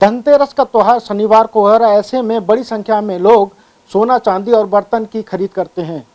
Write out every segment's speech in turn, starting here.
धनतेरस का त्योहार शनिवार को हो रहा है। ऐसे में बड़ी संख्या में लोग सोना चांदी और बर्तन की खरीद करते हैं।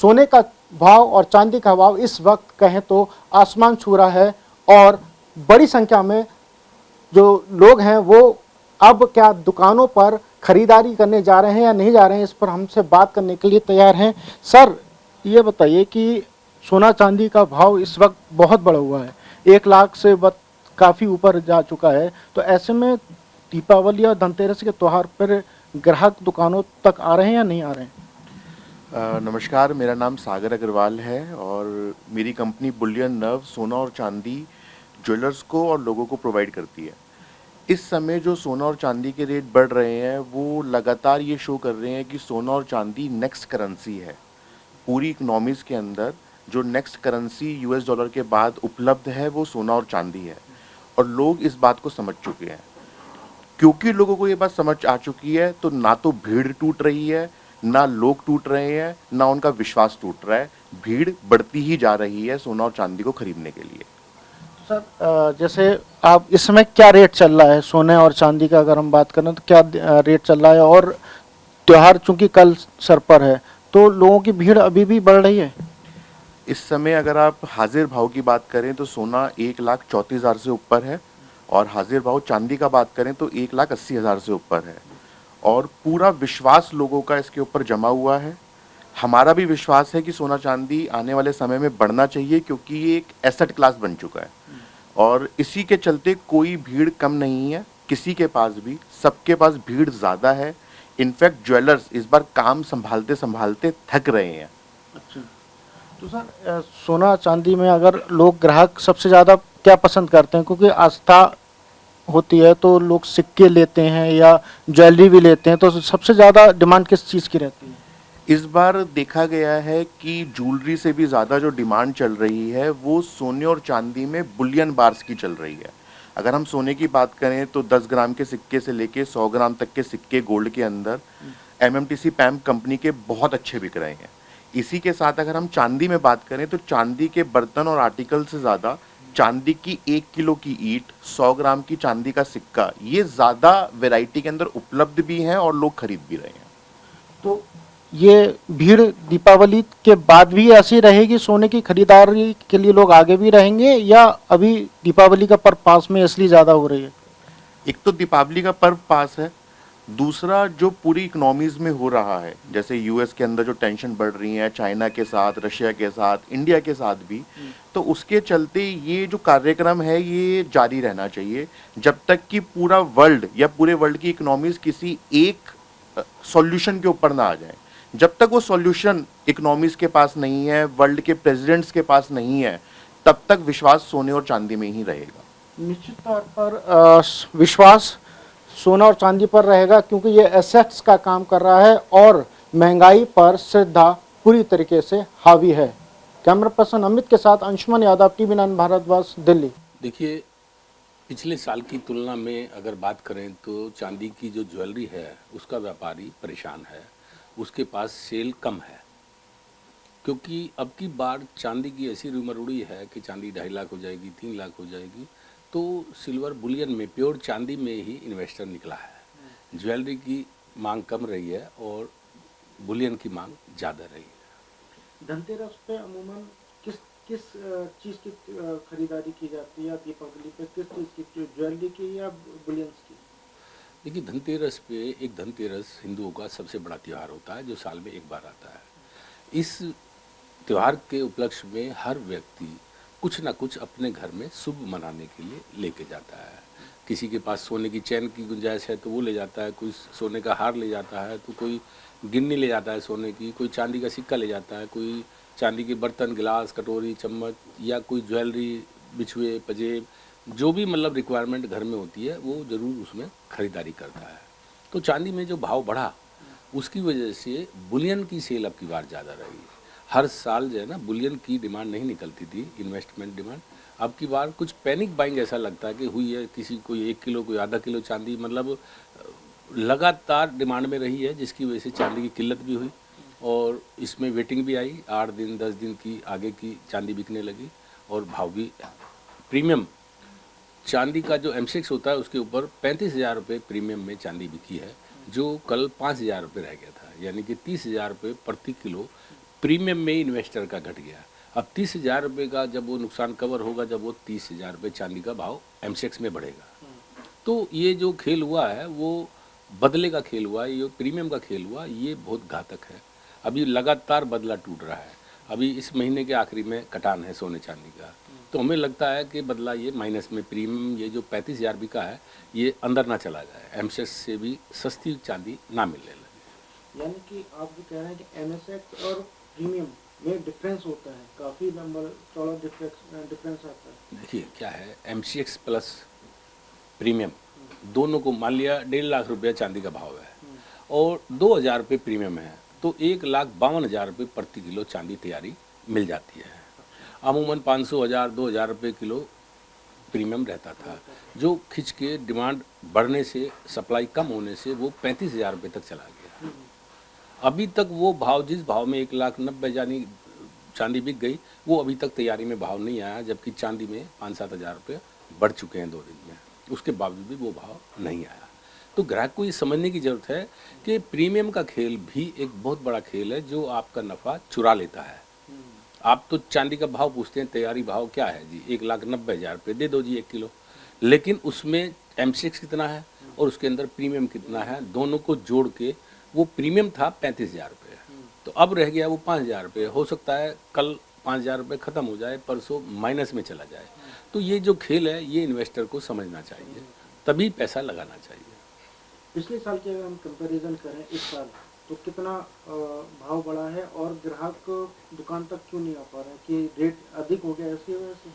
सोने का भाव और चांदी का भाव इस वक्त कहें तो आसमान छू रहा है और बड़ी संख्या में जो लोग हैं वो अब क्या दुकानों पर खरीदारी करने जा रहे हैं या नहीं जा रहे हैं, इस पर हमसे बात करने के लिए तैयार हैं। सर, ये बताइए कि सोना चांदी का भाव इस वक्त बहुत बढ़ा हुआ है, 1 लाख से काफ़ी ऊपर जा चुका है। तो ऐसे में दीपावली और धनतेरस के त्यौहार पर ग्राहक दुकानों तक आ रहे हैं या नहीं आ रहे हैं? नमस्कार, मेरा नाम सागर अग्रवाल है और मेरी कंपनी बुलियन नव सोना और चांदी ज्वेलर्स को और लोगों को प्रोवाइड करती है। इस समय जो सोना और चांदी के रेट बढ़ रहे हैं वो लगातार ये शो कर रहे हैं कि सोना और चांदी नेक्स्ट करेंसी है। पूरी इकोनॉमीज़ के अंदर जो नेक्स्ट करेंसी यूएस डॉलर के बाद उपलब्ध है वो सोना और चांदी है और लोग इस बात को समझ चुके हैं। क्योंकि लोगों को ये बात समझ आ चुकी है तो ना तो भीड़ टूट रही है, ना लोग टूट रहे हैं, ना उनका विश्वास टूट रहा है। भीड़ बढ़ती ही जा रही है सोना और चांदी को खरीदने के लिए। सर, जैसे आप इस समय क्या रेट चल रहा है सोने और चांदी का, अगर हम बात करें तो क्या रेट चल रहा है? और त्योहार चूंकि कल सर पर है तो लोगों की भीड़ अभी भी बढ़ रही है। इस समय अगर आप हाजिर भाव की बात करें तो सोना 1,34,000 से ऊपर है और हाजिर भाव चांदी का बात करें तो 1,80,000 से ऊपर है और पूरा विश्वास लोगों का इसके ऊपर जमा हुआ है। हमारा भी विश्वास है कि सोना चांदी आने वाले समय में बढ़ना चाहिए क्योंकि ये एक एसेट क्लास बन चुका है और इसी के चलते कोई भीड़ कम नहीं है किसी के पास भी, सबके पास भीड़ ज़्यादा है। इनफैक्ट ज्वेलर्स इस बार काम संभालते संभालते थक रहे हैं। अच्छा, तो सर, सोना चांदी में अगर लोग ग्राहक सबसे ज़्यादा क्या पसंद करते हैं? क्योंकि आस्था होती है तो लोग सिक्के लेते हैं या ज्वेलरी भी लेते हैं, तो सबसे ज़्यादा डिमांड किस चीज़ की रहती है? इस बार देखा गया है कि ज्वेलरी से भी ज़्यादा जो डिमांड चल रही है वो सोने और चांदी में बुलियन बार्स की चल रही है। अगर हम सोने की बात करें तो 10 ग्राम के सिक्के से लेके 100 ग्राम तक के सिक्के गोल्ड के अंदर एमएमटीसी पैम कंपनी के बहुत अच्छे बिक रहे हैं। इसी के साथ अगर हम चांदी में बात करें तो चांदी के बर्तन और आर्टिकल से ज़्यादा चांदी की 1 किलो की ईंट, 100 ग्राम की चांदी का सिक्का, ये ज़्यादा वैरायटी के अंदर उपलब्ध भी हैं और लोग खरीद भी रहे हैं। तो ये भीड़ दीपावली के बाद भी ऐसी रहेगी? सोने की खरीदारी के लिए लोग आगे भी रहेंगे या अभी दीपावली का पर्व पास में इसलिए ज़्यादा हो रही है? एक तो दीपावली का पर्व पास है, दूसरा जो पूरी इकोनॉमीज में हो रहा है, जैसे यूएस के अंदर जो टेंशन बढ़ रही है चाइना के साथ, रशिया के साथ, इंडिया के साथ भी, तो उसके चलते ये जो कार्यक्रम है ये जारी रहना चाहिए जब तक कि पूरा वर्ल्ड या पूरे वर्ल्ड की इकोनॉमीज किसी एक सॉल्यूशन के ऊपर ना आ जाए। जब तक वो सॉल्यूशन इकोनॉमीज के पास नहीं है, वर्ल्ड के प्रेसिडेंट्स के पास नहीं है, तब तक विश्वास सोने और चांदी में ही रहेगा। निश्चित तौर पर विश्वास सोना और चांदी पर रहेगा क्योंकि ये एसेट्स का काम कर रहा है और महंगाई पर श्रद्धा पूरी तरीके से हावी है। कैमरा पर्सन अमित के साथ अंशुमन यादव, टीवी 9 भारतवर्ष, दिल्ली। देखिए, पिछले साल की तुलना में अगर बात करें तो चांदी की जो ज्वेलरी है उसका व्यापारी परेशान है, उसके पास सेल कम है क्योंकि अब की बार चांदी की ऐसी रूमर उड़ी है कि चांदी 2.5 लाख हो जाएगी, 3 लाख हो जाएगी। तो सिल्वर बुलियन में, प्योर चांदी में ही इन्वेस्टर निकला है। ज्वेलरी की मांग कम रही है और बुलियन की मांग ज़्यादा रही है। धनतेरस पे अमूमन किस किस चीज़ की खरीदारी की जाती है? दीपावली पे किस चीज़ की, ज्वेलरी की या बुलियंस की? देखिए, धनतेरस पे, एक धनतेरस हिंदुओं का सबसे बड़ा त्यौहार होता है जो साल में एक बार आता है। इस त्योहार के उपलक्ष्य में हर व्यक्ति कुछ ना कुछ अपने घर में शुभ मनाने के लिए लेके जाता है। किसी के पास सोने की चैन की गुंजाइश है तो वो ले जाता है, कोई सोने का हार ले जाता है, तो कोई गिन्नी ले जाता है सोने की, कोई चांदी का सिक्का ले जाता है, कोई चांदी के बर्तन, गिलास, कटोरी, चम्मच या कोई ज्वेलरी, बिछुए, पजेब, जो भी मतलब रिक्वायरमेंट घर में होती है वो ज़रूर उसमें ख़रीदारी करता है। तो चांदी में जो भाव बढ़ा उसकी वजह से बुलियन की सेल अब की बार ज़्यादा रही। हर साल जो है ना बुलियन की डिमांड नहीं निकलती थी, इन्वेस्टमेंट डिमांड। अब की बार कुछ पैनिक बाइंग ऐसा लगता है कि हुई है, किसी कोई 1 किलो, कोई आधा किलो चांदी, मतलब लगातार डिमांड में रही है, जिसकी वजह से चांदी की किल्लत भी हुई और इसमें वेटिंग भी आई। 8 दिन 10 दिन की आगे की चांदी बिकने लगी और भाव भी प्रीमियम चांदी का जो M6 होता है उसके ऊपर 35,000 रुपये प्रीमियम में चांदी बिकी है, जो कल 5,000 रुपये रह गया था, यानी कि 30,000 रुपये प्रति किलो प्रीमियम में इन्वेस्टर का घट गया। अब 30,000 रुपये का जब वो नुकसान कवर होगा, जब वो 30,000 रुपये चांदी का भाव M6 में बढ़ेगा। तो ये जो खेल हुआ है वो बदले का खेल हुआ है, ये प्रीमियम का खेल हुआ, ये बहुत घातक है। अभी लगातार बदला टूट रहा है। अभी इस महीने के आखिरी में कटान है सोने चांदी का, तो हमें लगता है कि बदला ये माइनस में प्रीमियम ये जो 35,000 बिका है ये अंदर ना चला जाए, M6 से भी सस्ती चांदी ना मिलने लगे। यानी कि आप जो कह रहे हैं कि MSX और प्रीमियम में डिफरेंस होता है, काफ़ी नंबर थोड़ा डिफरेंस आता है। देखिए क्या है, M6 प्लस प्रीमियम दोनों को मान लिया 1.5 लाख रुपया चांदी का भाव है और 2,000 रुपये प्रीमियम है, तो 1,52,000 रुपये प्रति किलो चांदी तैयारी मिल जाती है। अमूमन 500, 1,000, 2,000 रुपये किलो प्रीमियम रहता था, जो खिंच के डिमांड बढ़ने से, सप्लाई कम होने से वो 35,000 रुपये तक चला गया। अभी तक वो भाव, जिस भाव में 1,90,000 यानी चांदी बिक गई, वो अभी तक तैयारी में भाव नहीं आया, जबकि चांदी में 5-7 हज़ार रुपये बढ़ चुके हैं 2 दिन में, उसके बावजूद भी वो भाव नहीं आया। तो ग्राहक को ये समझने की ज़रूरत है कि प्रीमियम का खेल भी एक बहुत बड़ा खेल है जो आपका नफ़ा चुरा लेता है। आप तो चांदी का भाव पूछते हैं, तैयारी भाव क्या है जी, 1,90,000 रुपये दे दो जी 1 किलो, लेकिन उसमें M6 कितना है और उसके अंदर प्रीमियम कितना है, दोनों को जोड़ के वो प्रीमियम था 35,000 रुपये, तो अब रह गया वो 5,000 रुपये। हो सकता है कल 5,000 रुपये ख़त्म हो जाए, परसों माइनस में चला जाए। तो ये जो खेल है ये इन्वेस्टर को समझना चाहिए, तभी पैसा लगाना चाहिए। पिछले साल की अगर हम कंपैरिजन करें इस साल, तो कितना भाव बढ़ा है और ग्राहक दुकान तक क्यों नहीं आ पा रहे हैं, कि रेट अधिक हो गया ऐसी वजह से?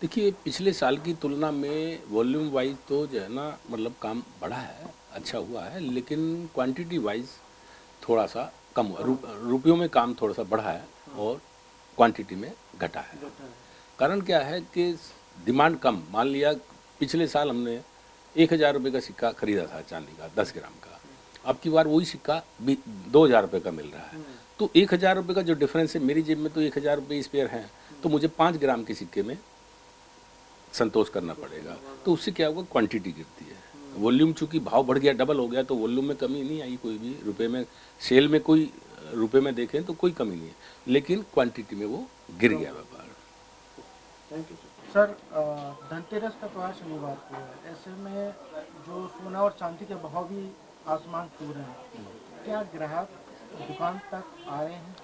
देखिए पिछले साल की तुलना में वॉल्यूम वाइज तो जो है ना, मतलब काम बढ़ा है, अच्छा हुआ है, लेकिन क्वांटिटी वाइज थोड़ा सा कम हुआ। रुपयों में काम थोड़ा सा बढ़ा है और क्वांटिटी में घटा है। कारण क्या है कि डिमांड कम, मान लिया पिछले साल हमने 1,000 रुपये का सिक्का खरीदा था चांदी का 10 ग्राम का, अब की बार वही सिक्का 2,000 रुपये का मिल रहा है। तो 1,000 रुपये का जो डिफरेंस है, मेरी जेब में तो 1,000 रुपये स्पेयर हैं, तो मुझे 5 ग्राम के सिक्के में संतोष करना पड़ेगा। तो उससे क्या होगा, क्वांटिटी गिरती है। वॉल्यूम चूँकि भाव बढ़ गया, डबल हो गया, तो वॉल्यूम में कमी नहीं आई कोई भी, रुपये में सेल में कोई रुपये में देखें तो कोई कमी नहीं है, लेकिन क्वांटिटी में वो गिर गया व्यापार। Thank you sir. धनतेरस का त्योहार शनिवार को है, ऐसे में जो सोना और चांदी के भाव भी आसमान छू रहे हैं, क्या ग्राहक दुकान तक आ रहे हैं?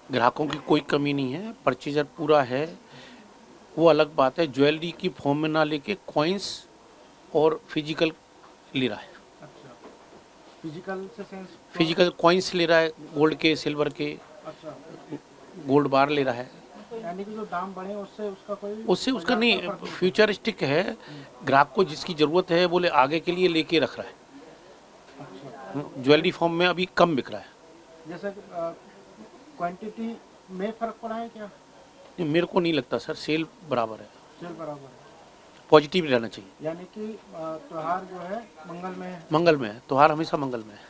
ग्राहकों की कोई कमी नहीं है, परचेजर पूरा है। वो अलग बात है, ज्वेलरी की फॉर्म में ना लेके कॉइन्स और फिजिकल ले रहा है। अच्छा, फिजिकल से सेंस? फिजिकल कॉइन्स ले रहा है, गोल्ड के, सिल्वर के, अच्छा, गोल्ड बार ले रहा है। यानी कि जो दाम बढ़े उससे उसका कोई, उससे उसका नहीं, फ्यूचरिस्टिक है। ग्राहक को जिसकी ज़रूरत है बोले आगे के लिए लेके रख रहा है। अच्छा, ज्वेलरी फॉर्म में अभी कम बिक रहा है। जैसे क्वांटिटी में फर्क पड़ा है क्या? मेरे को नहीं लगता सर, सेल बराबर है, सेल बराबर है, पॉजिटिव रहना चाहिए। यानी कि त्योहार जो है मंगल में है। मंगल में है, त्योहार हमेशा मंगल में है।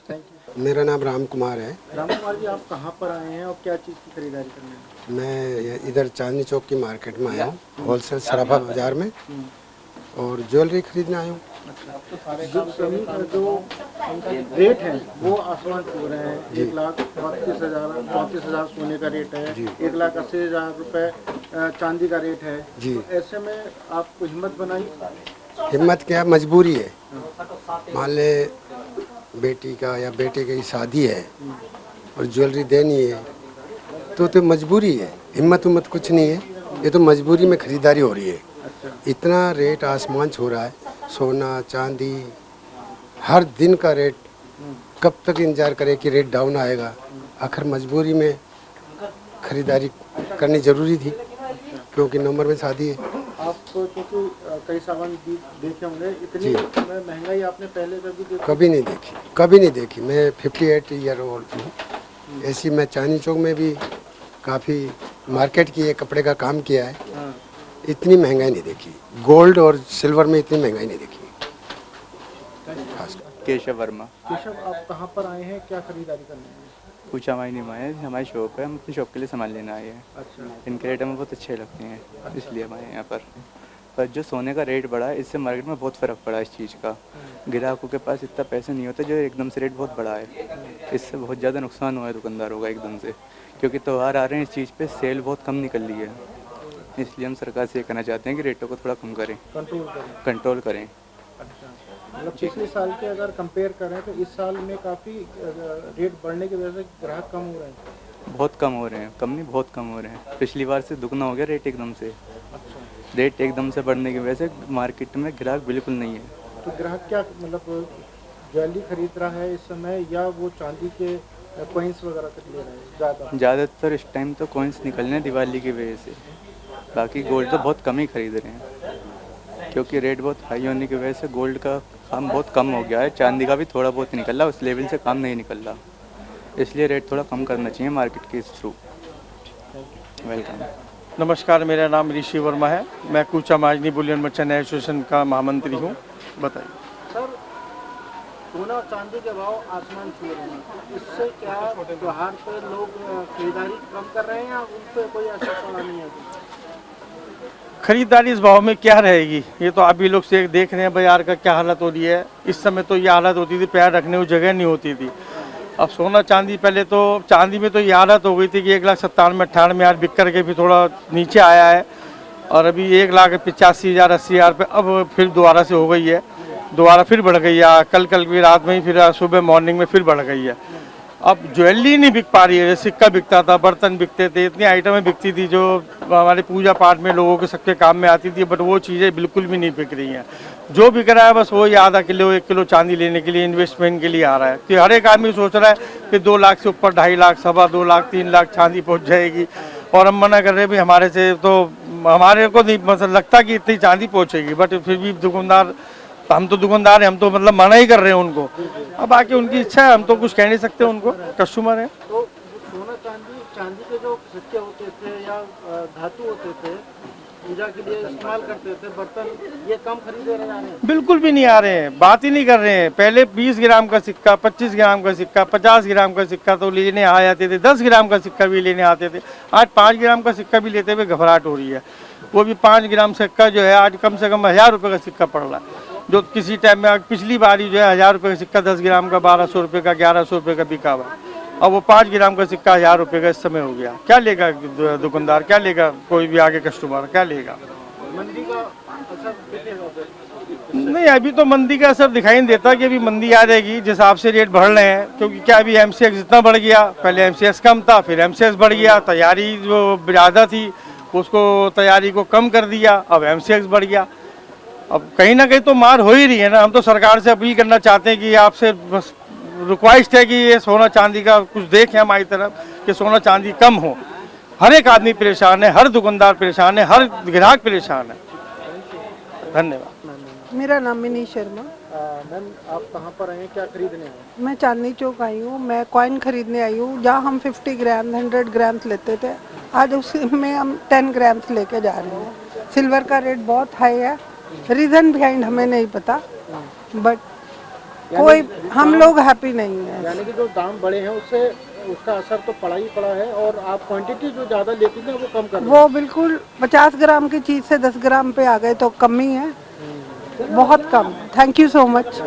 Thank you. मेरा नाम राम कुमार है। राम कुमार जी, आप कहाँ पर आए हैं और क्या चीज़ की खरीदारी करने हैं? मैं इधर चांदनी चौक की मार्केट में आया हूँ, होलसेल सराफा बाजार में, और ज्वेलरी खरीदने आया हूँ। जो रेट है वो आसमान छू रहे हैं। 1,32,000 सोने का रेट है, 1,80,000 रुपये चांदी का रेट है जी। तो ऐसे में आपको हिम्मत बनाई? हिम्मत क्या, मजबूरी है। मान ले बेटी का या बेटे की शादी है और ज्वेलरी देनी है, तो मजबूरी है, हिम्मत उम्मत कुछ नहीं है, ये तो मजबूरी में खरीदारी हो रही है। इतना रेट आसमान छू रहा है, सोना चांदी हर दिन का रेट, कब तक इंतजार करे कि रेट डाउन आएगा। आखिर मजबूरी में खरीदारी करनी ज़रूरी थी, क्योंकि नंबर में शादी है। आप क्योंकि कई सामान देखे होंगे, इतनी महंगाई आपने पहले कभी देखी? कभी नहीं देखी, कभी नहीं देखी। मैं 58 ईयर ओल्ड हूँ। ऐसी मैं चांदनी चौक में भी काफ़ी मार्केट की कपड़े का काम किया है, इतनी महंगाई नहीं देखी। गोल्ड और सिल्वर में इतनी महंगाई नहीं देखी। केशव वर्मा। केशव, आप कहाँ पर आए हैं, क्या खरीदारी करने हैं? पूछा माई नहीं आए, हमारी शॉप है, हम अपनी शॉप के लिए सामान लेना आए हैं। अच्छा, इनके रेट हमें बहुत अच्छे लगते हैं, इसलिए हम आए हैं यहाँ पर। पर जो सोने का रेट बढ़ा है इससे मार्केट में बहुत फ़र्क पड़ा है इस चीज़ का। ग्राहकों के पास इतना पैसे नहीं होते जो एकदम से रेट बहुत बढ़ा है, इससे बहुत ज़्यादा नुकसान हुआ है दुकानदारों का एकदम से, क्योंकि त्यौहार आ रहे हैं, इस चीज़ पे सेल बहुत कम निकल रही है। इसलिए हम सरकार से ये कहना चाहते हैं कि रेटों को थोड़ा कम करें, कंट्रोल करें। अच्छा, मतलब पिछले साल के अगर कंपेयर करें तो इस साल में काफ़ी रेट बढ़ने की वजह से ग्राहक कम हो रहे हैं। बहुत कम हो रहे हैं, कम नहीं बहुत कम हो रहे हैं। पिछली बार से दुगना हो गया रेट एकदम से। अच्छा, रेट एकदम से बढ़ने की वजह से मार्केट में ग्राहक बिल्कुल नहीं है। तो ग्राहक क्या मतलब ज्वेलरी खरीद रहा है इस समय या वो चांदी के कॉइन्स वगैरह खरीद ले रहे हैं ज़्यादा? ज़्यादातर इस टाइम तो कॉइन्स निकल रहे हैं दिवाली की वजह से, बाकी गोल्ड तो बहुत कम ही खरीद रहे हैं, क्योंकि रेट बहुत हाई होने की वजह से गोल्ड का काम बहुत कम हो गया है। चांदी का भी थोड़ा बहुत ही निकल रहा, उस लेवल से काम नहीं निकल रहा, इसलिए रेट थोड़ा कम करना चाहिए मार्केट के थ्रू। वेलकम। नमस्कार, मेरा नाम ऋषि वर्मा है। मैं कूचा माजनी बुलियन मर्चेंट एसोसिएशन का महामंत्री हूँ। बताइए सर, सोना और चांदी के भाव आसमान छू रहे हैं, इससे क्या त्योहार पे लोग खरीदारी कम कर रहे हैं या उन पे कोई असर पड़ा नहीं है? खरीदारी इस भाव में क्या रहेगी? ये तो आप भी लोग से देख रहे हैं बाजार का क्या हालत हो रही है। इस समय तो ये हालत होती थी, पैर रखने को जगह नहीं होती थी। अब सोना चांदी, पहले तो चांदी में तो ये हालत हो गई थी कि 1,97,98,000 बिक करके भी थोड़ा नीचे आया है, और अभी 1,85,000 80,000 पे अब फिर दोबारा से हो गई है, दोबारा फिर बढ़ गई है। कल भी रात में ही, फिर सुबह मॉर्निंग में फिर बढ़ गई है। अब ज्वेलरी नहीं बिक पा रही है। सिक्का बिकता था, बर्तन बिकते थे, इतनी आइटमें बिकती थी जो हमारे पूजा पाठ में लोगों के सबके काम में आती थी, बट वो चीज़ें बिल्कुल भी नहीं बिक रही हैं। जो बिक रहा है बस वो आधा किलो 1 किलो चांदी लेने के लिए, इन्वेस्टमेंट के लिए आ रहा है। कि हर एक आदमी सोच रहा है कि 2 लाख से ऊपर 2.5 लाख, 2.25 लाख, 3 लाख चांदी पहुँच जाएगी, और हम मना कर रहे हैं भाई हमारे से तो, हमारे को नहीं मतलब लगता कि इतनी चांदी पहुँचेगी, बट फिर भी दुकानदार, हम तो दुकानदार हैं, हम तो मतलब मना ही कर रहे हैं उनको। अब बाकी उनकी इच्छा है, हम तो कुछ कह नहीं सकते, उनको कस्टमर है। तो सोना चांदी के जो सिक्के होते थे या धातु होते थे, पूजा के लिए इस्तेमाल करते थे बर्तन, ये कम खरीदे रहे हैं? बिल्कुल भी नहीं आ रहे हैं, बात ही नहीं कर रहे हैं। पहले 20 ग्राम का सिक्का, 25 ग्राम का सिक्का, 50 ग्राम का सिक्का तो लेने आ जाते थे, 10 ग्राम का सिक्का भी लेने आते थे। आज 5 ग्राम का सिक्का भी लेते हुए घबराहट हो रही है। वो भी 5 ग्राम सिक्का जो है आज कम से कम 1,000 रुपये का सिक्का पड़ रहा है, जो किसी टाइम में पिछली बारी जो है 1,000 रुपये का सिक्का 10 ग्राम का 1,200 रुपये का, 1,100 रुपये का बिका हुआ। अब वो 5 ग्राम का सिक्का 1,000 रुपये का इस समय हो गया। क्या लेगा दुकानदार, क्या लेगा कोई भी आगे कस्टमर, क्या लेगा? मंदी का असर दिखेगा? नहीं, अभी तो मंदी का असर दिखाई नहीं देता कि अभी मंदी आ जाएगी, जिस हिसाब से रेट बढ़ रहे हैं। क्योंकि क्या अभी MCX इतना बढ़ गया, पहले MCX कम था, फिर MCX बढ़ गया, तैयारी जो ज़्यादा थी उसको, तैयारी को कम कर दिया, अब MCX बढ़ गया। अब कहीं ना कहीं तो मार हो ही रही है ना। हम तो सरकार से अपील करना चाहते हैं कि आपसे बस रिक्वेस्ट है कि ये सोना चांदी का कुछ देखें हमारी तरफ, कि सोना चांदी कम हो। हर एक आदमी परेशान है, हर दुकानदार परेशान है, हर ग्राहक परेशान है। धन्यवाद। मेरा नाम मिनी शर्मा। मैम, आप कहाँ पर आए हैं, क्या खरीदने हैं? मैं चांदनी चौक आई हूँ। मैं कॉइन खरीदने आई हूँ। जहाँ हम 50 ग्राम 100 ग्राम्स लेते थे, आज उसमें हम 10 ग्राम्स लेके जा रहे हैं। सिल्वर का रेट बहुत हाई है, रीज़न बिहाइंड हमें नहीं पता, बट कोई हम लोग हैप्पी नहीं है। यानी कि जो दाम बढ़े हैं उससे उसका असर तो पड़ा ही पड़ा है, और आप क्वांटिटी जो ज़्यादा लेती थी वो कम कर रहे हैं। वो बिल्कुल 50 ग्राम की चीज़ से 10 ग्राम पे आ गए तो कम ही है, बहुत कम। Thank you so much.